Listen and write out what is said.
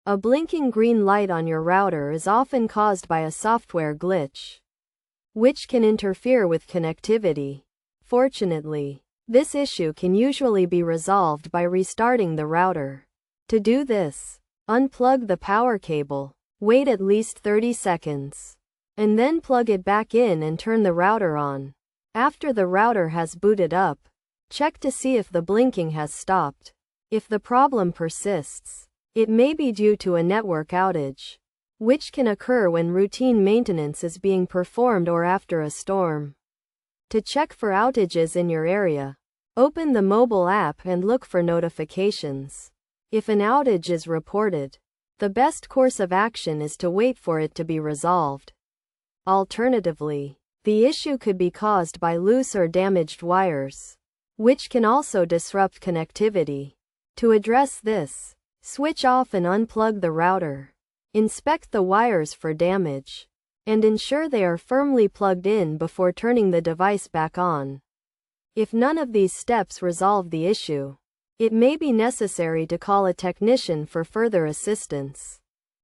A blinking green light on your router is often caused by a software glitch, which can interfere with connectivity. Fortunately, this issue can usually be resolved by restarting the router. To do this, unplug the power cable, wait at least 30 seconds, and then plug it back in and turn the router on. After the router has booted up, check to see if the blinking has stopped. If the problem persists, it may be due to a network outage, which can occur when routine maintenance is being performed or after a storm. To check for outages in your area, open the mobile app and look for notifications. If an outage is reported, the best course of action is to wait for it to be resolved. Alternatively, the issue could be caused by loose or damaged wires, which can also disrupt connectivity. To address this, switch off and unplug the router. Inspect the wires for damage, and ensure they are firmly plugged in before turning the device back on. If none of these steps resolve the issue, it may be necessary to call a technician for further assistance.